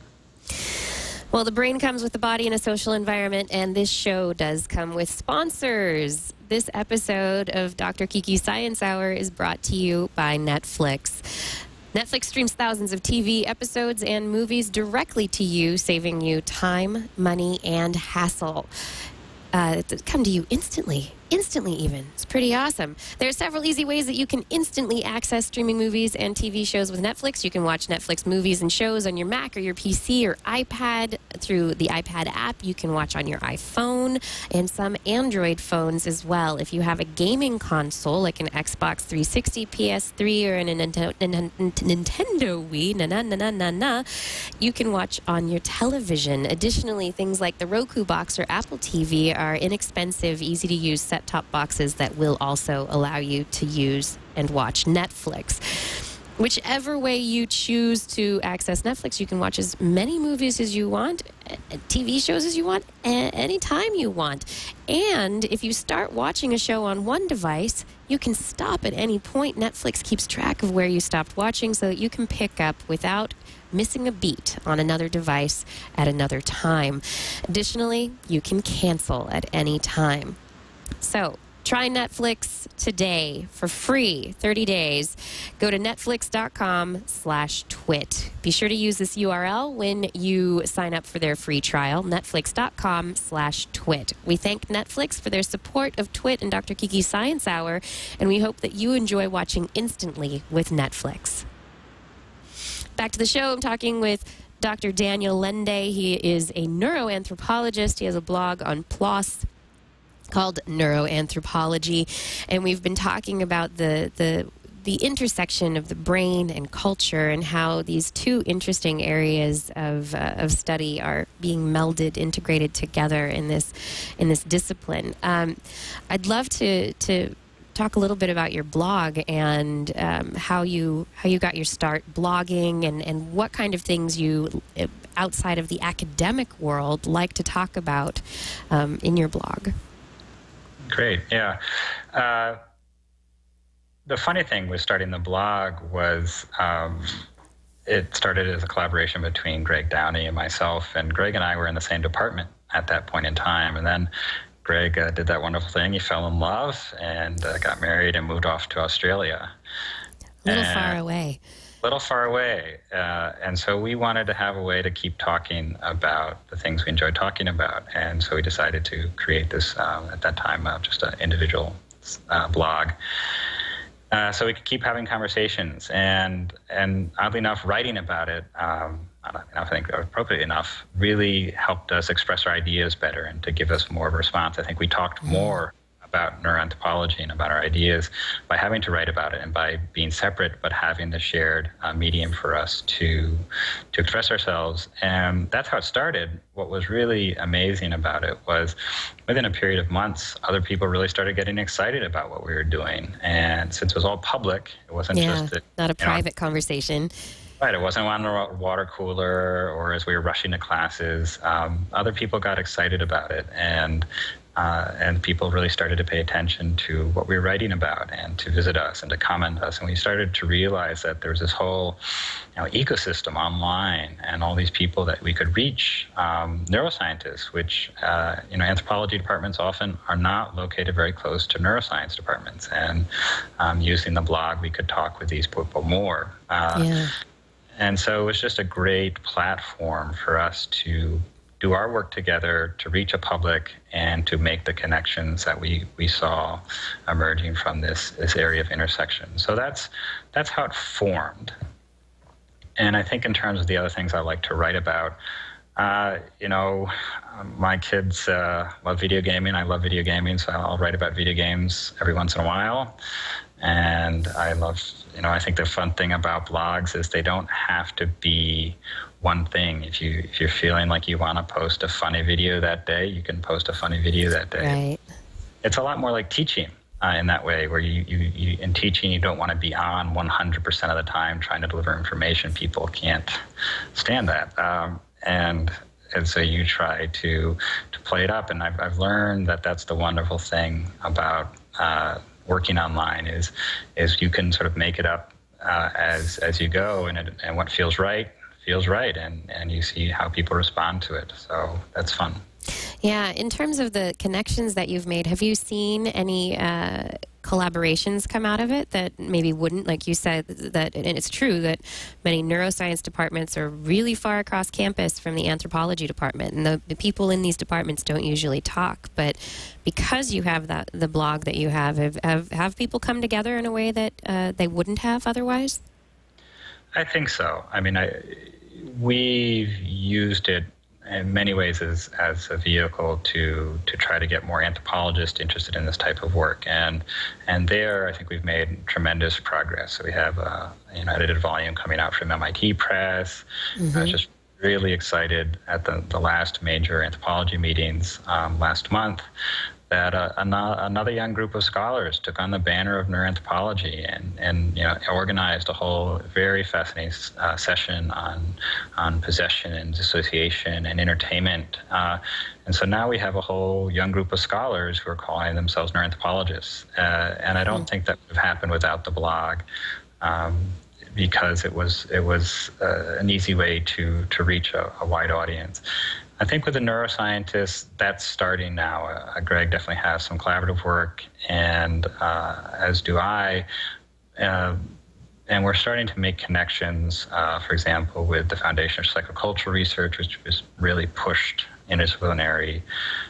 Well, the brain comes with the body and a social environment, and this show does come with sponsors. This episode of Dr. Kiki Science Hour is brought to you by Netflix. Netflix streams thousands of TV episodes and movies directly to you, saving you time, money, and hassle. Come to you instantly even. It's pretty awesome. There are several easy ways that you can instantly access streaming movies and TV shows with Netflix. You can watch Netflix movies and shows on your Mac or your PC or iPad through the iPad app. You can watch on your iPhone and some Android phones as well. If you have a gaming console like an Xbox 360, PS3, or a Nintendo Wii, you can watch on your television. Additionally, things like the Roku box or Apple TV are inexpensive, easy to use set-top boxes that will also allow you to use and watch Netflix. Whichever way you choose to access Netflix, you can watch as many movies as you want, TV shows as you want, anytime you want. And if you start watching a show on one device, you can stop at any point. Netflix keeps track of where you stopped watching so that you can pick up without missing a beat on another device at another time. Additionally, you can cancel at any time. So try Netflix today for free, 30 days. Go to netflix.com/twit. Be sure to use this URL when you sign up for their free trial, netflix.com/twit. We thank Netflix for their support of Twit and Dr. Kiki Science Hour, and we hope that you enjoy watching instantly with Netflix. Back to the show. I'm talking with Dr. Daniel Lende. He is a neuroanthropologist. He has a blog on PLOS called Neuro Anthropology, and we've been talking about the intersection of the brain and culture and how these two interesting areas of study are being melded, integrated together in this discipline. I'd love to talk a little bit about your blog and how you got your start blogging and what kind of things you, outside of the academic world, like to talk about in your blog. Great, yeah. The funny thing with starting the blog was it started as a collaboration between Greg Downey and myself, and Greg and I were in the same department at that point in time. And then Greg did that wonderful thing. He fell in love and got married and moved off to Australia. A little far away. And so we wanted to have a way to keep talking about the things we enjoyed talking about. And so we decided to create this, at that time, just an individual blog. So we could keep having conversations. And oddly enough, writing about it, I think appropriately enough, really helped us express our ideas better and to give us more of a response. I think we talked more about neuroanthropology and about our ideas by having to write about it and by being separate but having the shared medium for us to express ourselves. And that's how it started. What was really amazing about it was within a period of months, other people really started getting excited about what we were doing. And since it was all public, it wasn't just not a private conversation. Right, it wasn't on a water cooler or as we were rushing to classes. Other people got excited about it, and people really started to pay attention to what we were writing about and to visit us and to comment us. And we started to realize that there was this whole ecosystem online and all these people that we could reach, neuroscientists, which anthropology departments often are not located very close to neuroscience departments. And using the blog, we could talk with these people more. And so it was just a great platform for us to do our work together, to reach a public, and to make the connections that we saw emerging from this area of intersection. So that's how it formed. And I think in terms of the other things I like to write about, my kids love video gaming. I love video gaming, so I'll write about video games every once in a while. And I love, I think the fun thing about blogs is they don't have to be one thing. If you're feeling like you want to post a funny video that day, you can post a funny video that day. Right. It's a lot more like teaching in that way, where you in teaching, you don't want to be on 100% of the time trying to deliver information. People can't stand that. And so you try to play it up. And I've learned that that's the wonderful thing about working online is you can sort of make it up as you go, and what feels right, and you see how people respond to it. So that's fun. Yeah, in terms of the connections that you've made, have you seen any collaborations come out of it that maybe wouldn't, like you said, that, and it's true that many neuroscience departments are really far across campus from the anthropology department, and the people in these departments don't usually talk, but because you have the blog that you have people come together in a way that they wouldn't have otherwise? I think so. I mean, we've used it in many ways as a vehicle to try to get more anthropologists interested in this type of work, and there I think we've made tremendous progress. So we have edited volume coming out from MIT Press. Just really excited at the last major anthropology meetings last month that another young group of scholars took on the banner of neuroanthropology and organized a whole very fascinating session on possession and dissociation and entertainment. And so now we have a whole young group of scholars who are calling themselves neuroanthropologists. And I don't think that would have happened without the blog, because it was an easy way to reach a wide audience. I think with the neuroscientists, that's starting now. Greg definitely has some collaborative work, and as do I. And we're starting to make connections, for example, with the Foundation for Psychocultural Research, which was really pushed interdisciplinary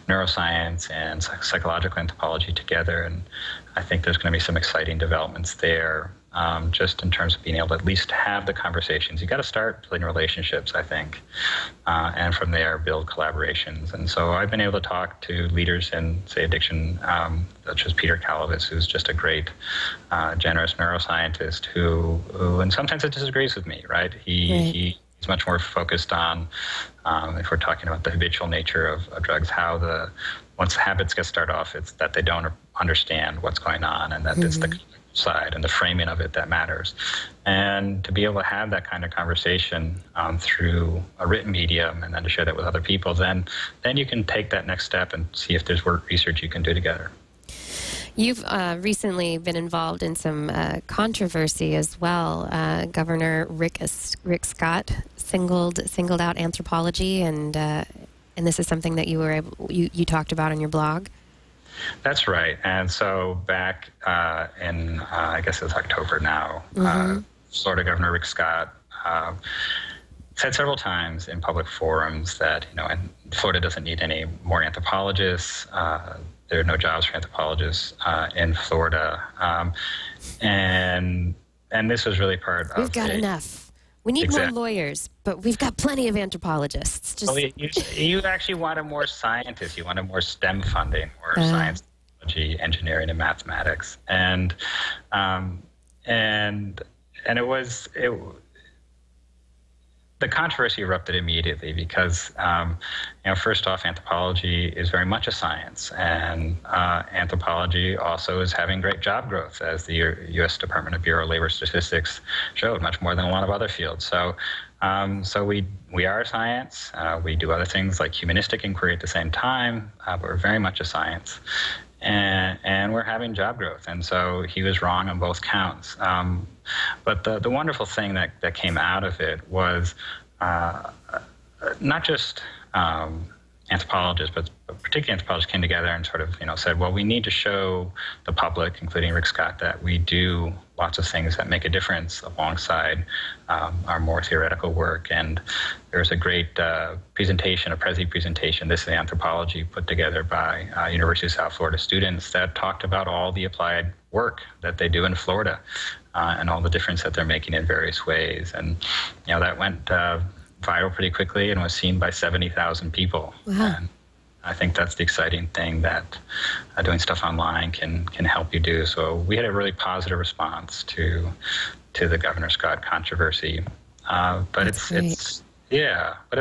neuroscience and psychological anthropology together. And I think there's going to be some exciting developments there. Just in terms of being able to at least have the conversations. You got to start building relationships, I think, and from there build collaborations. And so I've been able to talk to leaders in, say, addiction, such as Peter Calavis, who's just a great, generous neuroscientist who and sometimes it disagrees with me, right? He's much more focused on, if we're talking about the habitual nature of drugs, once the habits get started off, it's that they don't understand what's going on, and that it's the side and the framing of it that matters. And to be able to have that kind of conversation through a written medium and then to share that with other people, then you can take that next step and see if there's research you can do together. You've recently been involved in some controversy as well. Governor Rick Scott singled out anthropology, and this is something that you talked about on your blog. That's right. And so back in, I guess it's October now, Florida Governor Rick Scott said several times in public forums that, Florida doesn't need any more anthropologists. There are no jobs for anthropologists in Florida. And this was really part of... We've got enough. We need more lawyers, but we've got plenty of anthropologists. You actually wanted more scientists. You wanted more STEM funding, more science biology, engineering, and mathematics. And the controversy erupted immediately because, first off, anthropology is very much a science, and anthropology also is having great job growth, as the U.S. Department of Bureau of Labor Statistics showed, much more than a lot of other fields. So we are a science. We do other things like humanistic inquiry at the same time, but we're very much a science. And we're having job growth. And so he was wrong on both counts. But the wonderful thing that came out of it was not just anthropologists, but particularly anthropologists came together and sort of, said, well, we need to show the public, including Rick Scott, that we do lots of things that make a difference alongside our more theoretical work. And there's a great presentation, a Prezi presentation, This is Anthropology, put together by University of South Florida students that talked about all the applied work that they do in Florida and all the difference that they're making in various ways. And, that went viral pretty quickly and was seen by 70,000 people. Wow. And I think that's the exciting thing that doing stuff online can help you do. So we had a really positive response to the Governor Scott controversy. But it's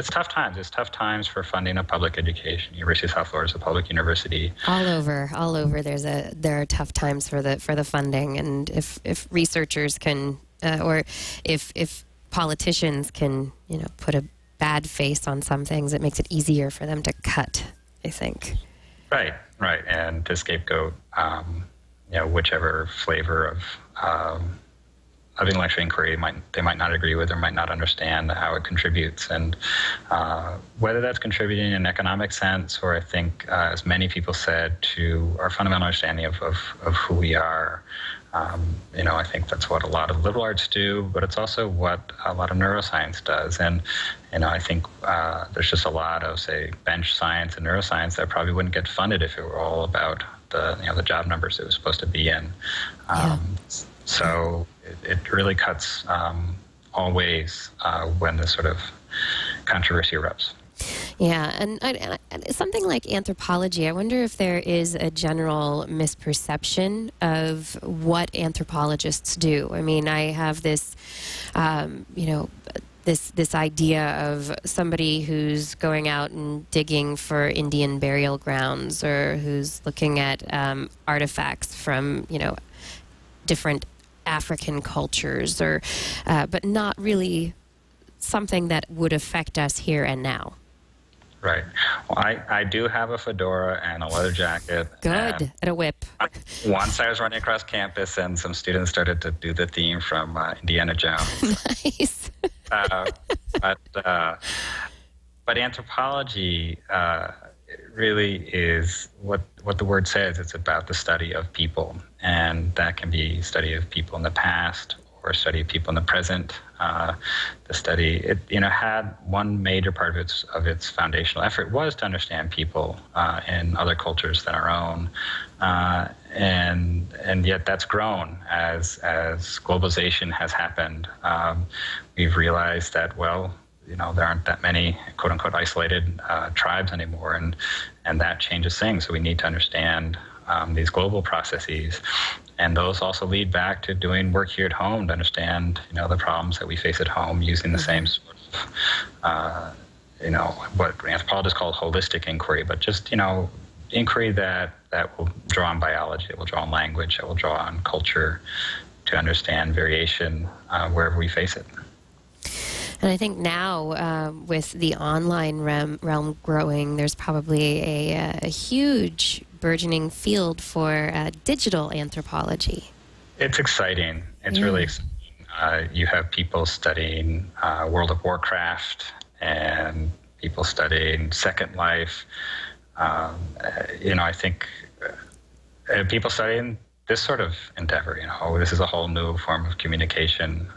tough times. It's tough times for funding of public education. University of South Florida is a public university. All over. There are tough times for the funding, and if researchers can, or if politicians can, put a bad face on some things, it makes it easier for them to cut, I think. Right, and to scapegoat, whichever flavor of intellectual inquiry they might not agree with or might not understand how it contributes. And whether that's contributing in an economic sense, or I think, as many people said, to our fundamental understanding of who we are, I think that's what a lot of liberal arts do, but it's also what a lot of neuroscience does. And, I think there's just a lot of, say, bench science and neuroscience that probably wouldn't get funded if it were all about the job numbers it was supposed to be in. So it really cuts all ways when this sort of controversy erupts. Yeah, and something like anthropology, I wonder if there is a general misperception of what anthropologists do. I mean, I have this, this idea of somebody who's going out and digging for Indian burial grounds, or who's looking at artifacts from, different African cultures, or but not really something that would affect us here and now. Right. Well, I do have a fedora and a leather jacket. Good. And a whip. Once I was running across campus and some students started to do the theme from Indiana Jones. Nice. But anthropology really is what the word says. It's about the study of people. And that can be study of people in the past or study of people in the present. The study, it had one major part of its foundational effort was to understand people in other cultures than our own, and yet that's grown as globalization has happened. We've realized that there aren't that many quote unquote isolated tribes anymore, and that changes things. So we need to understand these global processes. And those also lead back to doing work here at home to understand, the problems that we face at home using the same sort of, what anthropologists call holistic inquiry, but just, inquiry that will draw on biology, that will draw on language, that will draw on culture to understand variation wherever we face it. And I think now, with the online realm growing, there's probably a huge burgeoning field for digital anthropology. It's exciting. It's really exciting. You have people studying World of Warcraft and people studying Second Life. I think people studying this sort of endeavor, this is a whole new form of communication.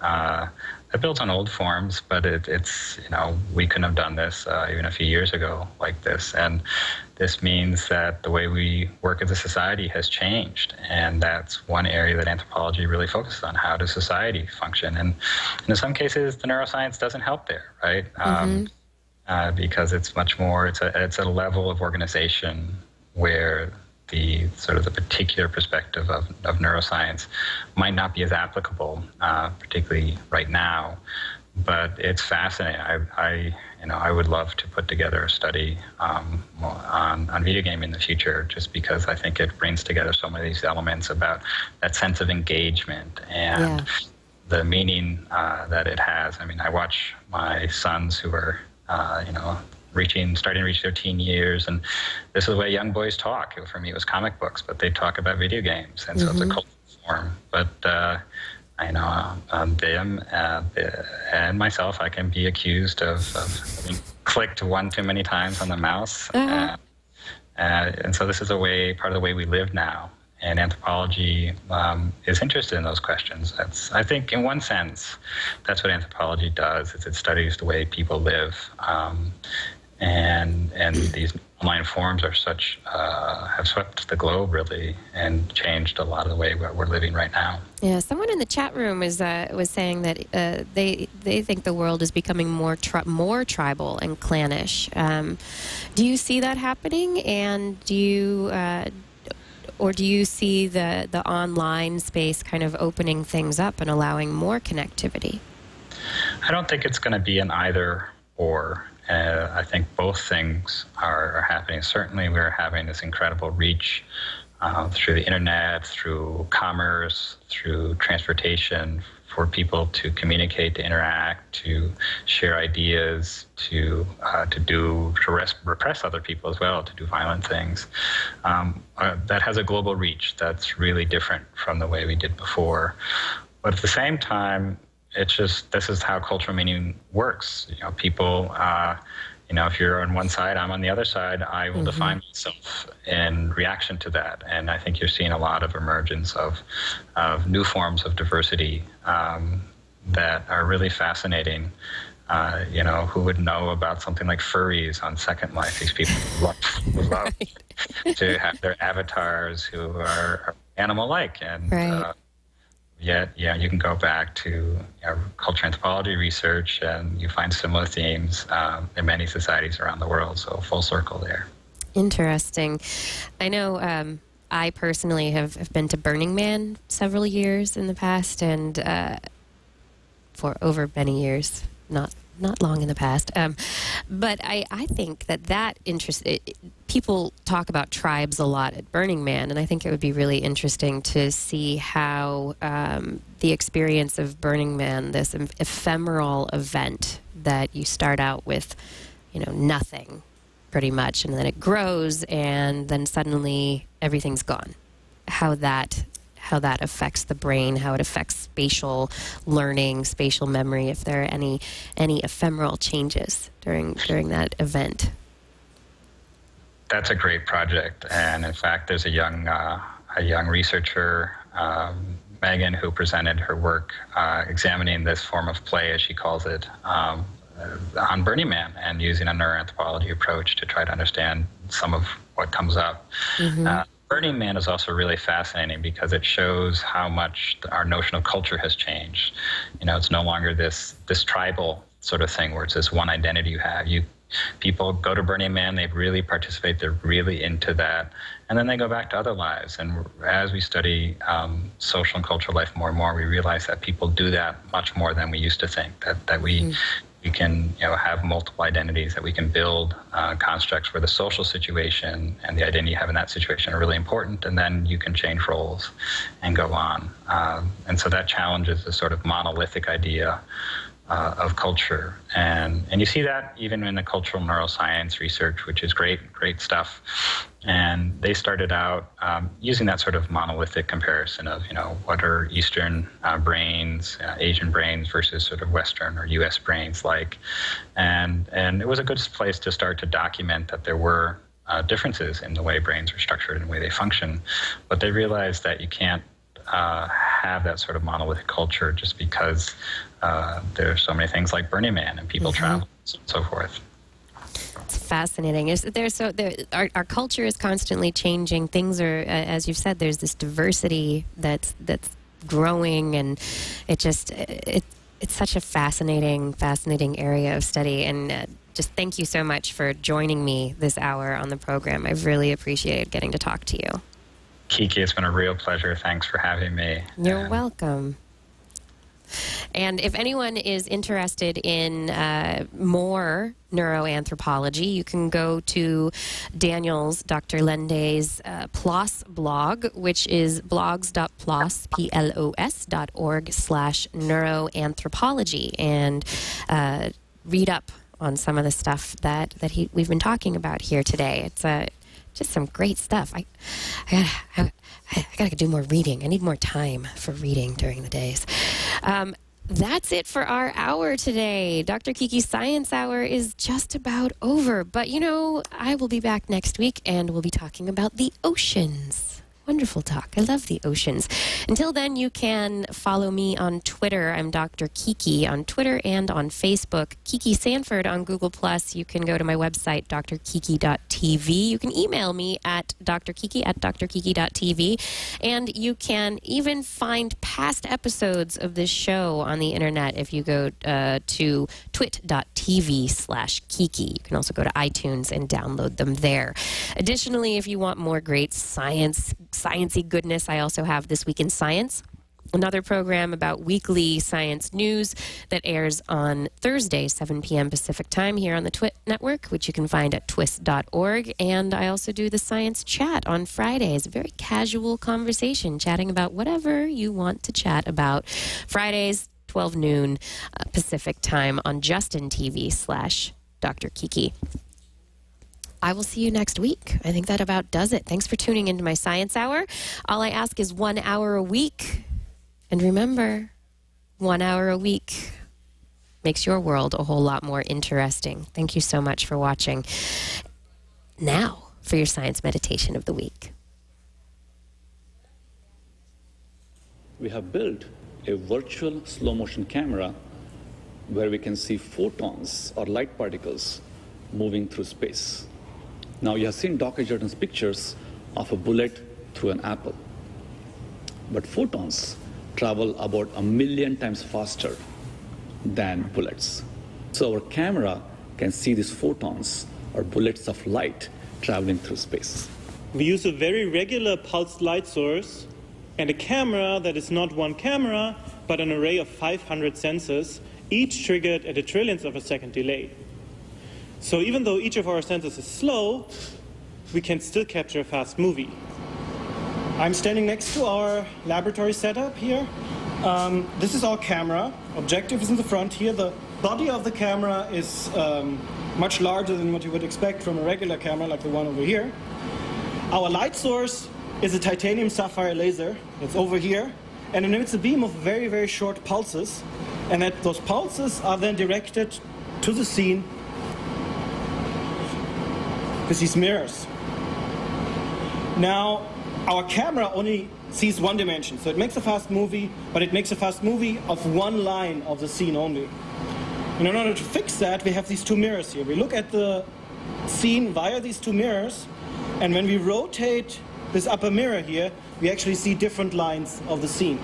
It builds on old forms, but it's we couldn't have done this even a few years ago like this. And this means that the way we work as a society has changed. And that's one area that anthropology really focuses on. How does society function? And in some cases, the neuroscience doesn't help there, right? Because it's much more, it's a level of organization where the sort of the particular perspective of neuroscience might not be as applicable, particularly right now. But it's fascinating. I would love to put together a study on video gaming in the future, just because I think it brings together so many of these elements about that sense of engagement and the meaning that it has. I mean, I watch my sons who are, starting to reach their teen years, and this is the way young boys talk. For me, it was comic books, but they talk about video games, and so it's a cultural form. But I know them and myself, I can be accused of having clicked one too many times on the mouse. And so this is part of the way we live now. And anthropology is interested in those questions. I think, in one sense, that's what anthropology does, is it studies the way people live. And these online forms are have swept the globe, really, and changed a lot of the way we're living right now. Yeah, someone in the chat room was saying that they think the world is becoming more tribal and clannish. Do you see that happening? And do you see the online space kind of opening things up and allowing more connectivity? I don't think it's going to be an either or. I think both things are happening. Certainly, we're having this incredible reach through the internet, through commerce, through transportation, for people to communicate, to interact, to share ideas, to repress other people as well, to do violent things. That has a global reach that's really different from the way we did before. But at the same time, this is how cultural meaning works. People, if you're on one side, I'm on the other side, I will define myself in reaction to that. And I think you're seeing a lot of emergence of new forms of diversity that are really fascinating. Who would know about something like furries on Second Life? These people who love to have their avatars who are animal-like. And yet, you can go back to cultural anthropology research, and you find similar themes in many societies around the world. So full circle there. Interesting. I know I personally have been to Burning Man several years in the past, and for over many years, not long in the past. But I think that people talk about tribes a lot at Burning Man, and I think it would be really interesting to see how the experience of Burning Man, this ephemeral event that you start out with, nothing pretty much, and then it grows, and then suddenly everything's gone. How that affects the brain, how it affects spatial learning, spatial memory, if there are any ephemeral changes during that event. That's a great project, and in fact, there's a young researcher, Megan, who presented her work examining this form of play, as she calls it, on Burning Man, and using a neuroanthropology approach to try to understand some of what comes up. Burning Man is also really fascinating because it shows how much our notion of culture has changed. It's no longer this tribal sort of thing where it's this one identity you have. People go to Burning Man, they really participate, they're really into that, and then they go back to other lives. And as we study social and cultural life more and more, we realize that people do that much more than we used to think, that we can have multiple identities, that we can build constructs where the social situation and the identity you have in that situation are really important, and then you can change roles and go on. And so that challenges the sort of monolithic idea of culture. And you see that even in the cultural neuroscience research, which is great stuff. And they started out using that sort of monolithic comparison of, what are Eastern brains, Asian brains versus sort of Western or U.S. brains like. And it was a good place to start to document that there were differences in the way brains are structured and the way they function. But they realized that you can't have that sort of monolithic culture just because there are so many things like Burning Man and people travel and so forth. It's fascinating. Our culture is constantly changing. Things are, as you've said, there's this diversity that's growing, and it's such a fascinating area of study. And just thank you so much for joining me this hour on the program. I've really appreciated getting to talk to you. Kiki, it's been a real pleasure. Thanks for having me. You're welcome. And if anyone is interested in more neuroanthropology, you can go to Daniel's, Dr. Lende's PLOS blog, which is blogs.plos.org/neuroanthropology, and read up on some of the stuff that we've been talking about here today. It's just some great stuff. I gotta do more reading. I need more time for reading during the days. That's it for our hour today. Dr. Kiki's Science Hour is just about over. But, you know, I will be back next week, and we'll be talking about the oceans. Wonderful talk. I love the oceans. Until then, you can follow me on Twitter. I'm Dr. Kiki on Twitter and on Facebook. Kiki Sanford on Google+. You can go to my website, drkiki.tv. You can email me at drkiki@drkiki.tv. And you can even find past episodes of this show on the internet if you go to twit.tv/Kiki. You can also go to iTunes and download them there. Additionally, if you want more great sciencey goodness, I also have This Week in Science, another program about weekly science news that airs on Thursday, 7 p.m. Pacific time here on the Twit Network, which you can find at twist.org. And I also do the Science Chat on Fridays, a very casual conversation, chatting about whatever you want to chat about. Fridays, 12 noon Pacific time on Justin TV/Dr. Kiki. I will see you next week. I think that about does it. Thanks for tuning into my Science Hour. All I ask is 1 hour a week. And remember, 1 hour a week makes your world a whole lot more interesting. Thank you so much for watching. Now, for your science meditation of the week. We have built a virtual slow-motion camera where we can see photons or light particles moving through space. Now, you have seen Dr. Jordan's pictures of a bullet through an apple. But photons travel about 1 million times faster than bullets. So our camera can see these photons or bullets of light traveling through space. We use a very regular pulsed light source and a camera that is not one camera, but an array of 500 sensors, each triggered at a trillionth of a second delay. So even though each of our sensors is slow, we can still capture a fast movie. I'm standing next to our laboratory setup here. This is our camera. Objective is in the front here. The body of the camera is much larger than what you would expect from a regular camera like the one over here. Our light source is a titanium sapphire laser that's over here, and it emits a beam of very, very short pulses, and those pulses are then directed to the scene with these mirrors. Now, our camera only sees one dimension, so it makes a fast movie, but it makes a fast movie of one line of the scene only. And in order to fix that, we have these two mirrors here. We look at the scene via these two mirrors, and when we rotate this upper mirror here, we actually see different lines of the scene.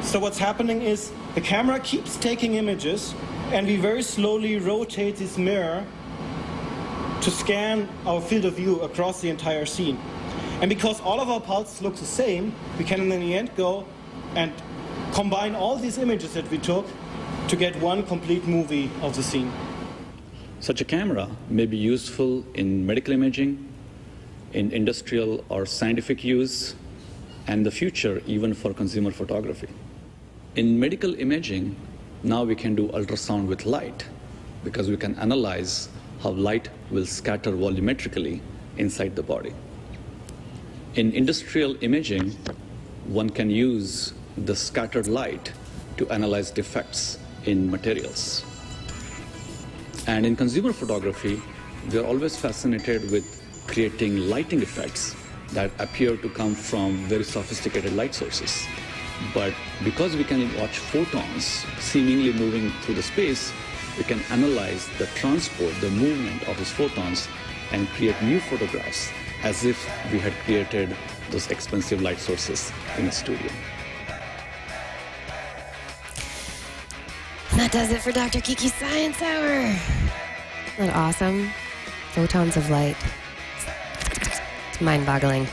So what's happening is the camera keeps taking images, and we very slowly rotate this mirror to scan our field of view across the entire scene. And because all of our pulses look the same, we can in the end go and combine all these images that we took to get one complete movie of the scene. Such a camera may be useful in medical imaging, in industrial or scientific use, and in the future even for consumer photography. In medical imaging, now we can do ultrasound with light because we can analyze how light will scatter volumetrically inside the body. In industrial imaging, one can use the scattered light to analyze defects in materials. And in consumer photography, we are always fascinated with creating lighting effects that appear to come from very sophisticated light sources. But because we can watch photons seemingly moving through the space, we can analyze the transport, the movement of these photons, and create new photographs as if we had created those expensive light sources in a studio. That does it for Dr. Kiki's Science Hour. Isn't that awesome? Photons of light. It's mind-boggling.